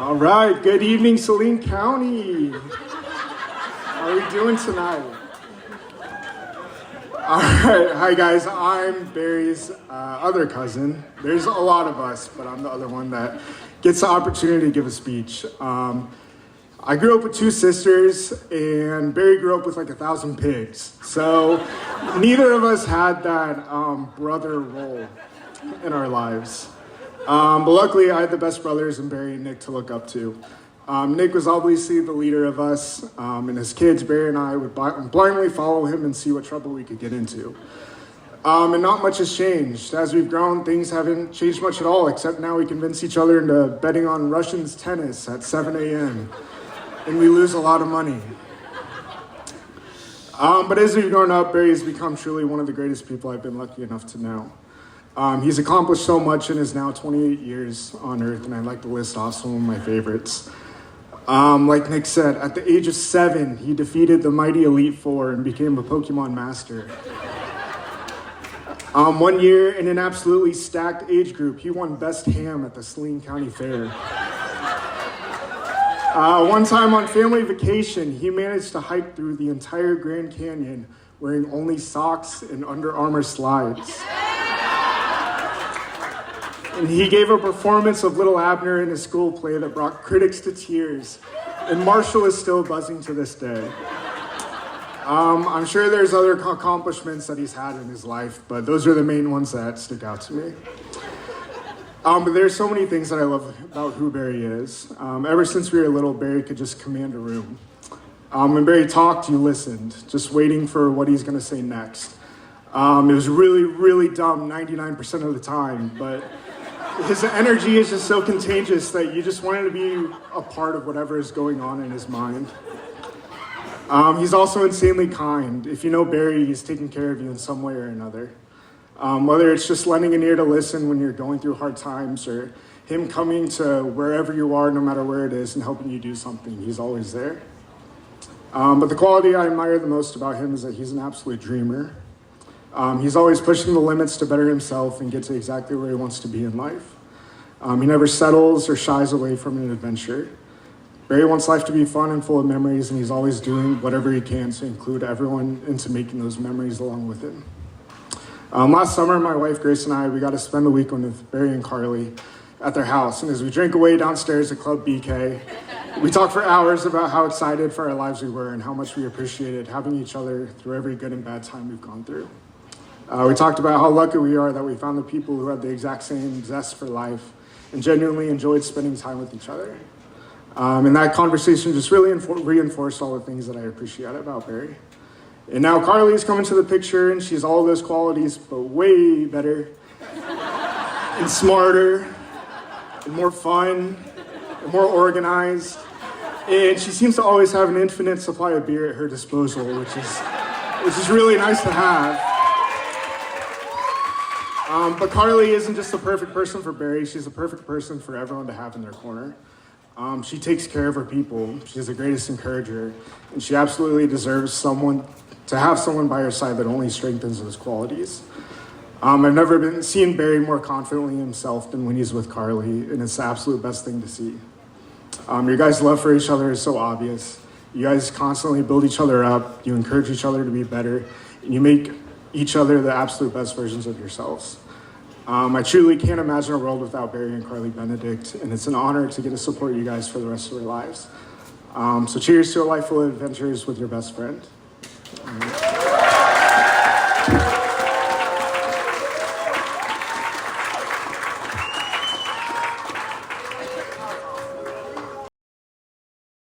All right, good evening, Saline County. How are we doing tonight? All right, hi guys, I'm Barry's other cousin. There's a lot of us, but I'm the other one that gets the opportunity to give a speech. I grew up with two sisters, and Barry grew up with like 1,000 pigs. So neither of us had that brother role in our lives. But luckily, I had the best brothers in Barry and Nick to look up to. Nick was obviously the leader of us, and as kids, Barry and I would blindly follow him and see what trouble we could get into. And not much has changed. As we've grown, things haven't changed much at all, except now we convince each other into betting on Russians tennis at 7 a.m., and we lose a lot of money. But as we've grown up, Barry has become truly one of the greatest people I've been lucky enough to know. He's accomplished so much in his now 28 years on Earth, and I'd like to list off some of my favorites. Like Nick said, at the age of 7, he defeated the mighty Elite Four and became a Pokemon master. 1 year, in an absolutely stacked age group, he won Best Ham at the Saline County Fair. One time on family vacation, he managed to hike through the entire Grand Canyon wearing only socks and Under Armour slides. And he gave a performance of Little Abner in a school play that brought critics to tears. And Marshall is still buzzing to this day. I'm sure there's other accomplishments that he's had in his life, but those are the main ones that stick out to me. But there's so many things that I love about who Barry is. Ever since we were little, Barry could just command a room. When Barry talked, you listened, just waiting for what he's gonna say next. It was really, really dumb 99% of the time, but his energy is just so contagious that you just wanted to be a part of whatever is going on in his mind. He's also insanely kind. If you know Barry, he's taking care of you in some way or another. Whether it's just lending an ear to listen when you're going through hard times, or him coming to wherever you are, no matter where it is, and helping you do something, he's always there. But the quality I admire the most about him is that he's an absolute dreamer. He's always pushing the limits to better himself and get to exactly where he wants to be in life. He never settles or shies away from an adventure. Barry wants life to be fun and full of memories, and he's always doing whatever he can to include everyone into making those memories along with him. Last summer, my wife Grace and we got to spend the weekend with Barry and Carly at their house, and as we drank away downstairs at Club BK, we talked for hours about how excited for our lives we were and how much we appreciated having each other through every good and bad time we've gone through. We talked about how lucky we are that we found the people who had the exact same zest for life and genuinely enjoyed spending time with each other. And that conversation just really reinforced all the things that I appreciate about Barry. And now Carly's coming to the picture, and she's all those qualities, but way better and smarter and more fun and more organized. And she seems to always have an infinite supply of beer at her disposal, which is really nice to have. But Carly isn't just the perfect person for Barry, she's the perfect person for everyone to have in their corner. She takes care of her people, she's the greatest encourager, and she absolutely deserves to have someone by her side that only strengthens those qualities. I've never seen Barry more confidently himself than when he's with Carly, and it's the absolute best thing to see. Your guys' love for each other is so obvious. You guys constantly build each other up, you encourage each other to be better, and you make each other the absolute best versions of yourselves. I truly can't imagine a world without Barry and Carly Benedict, and it's an honor to get to support you guys for the rest of our lives. So cheers to a life full of adventures with your best friend.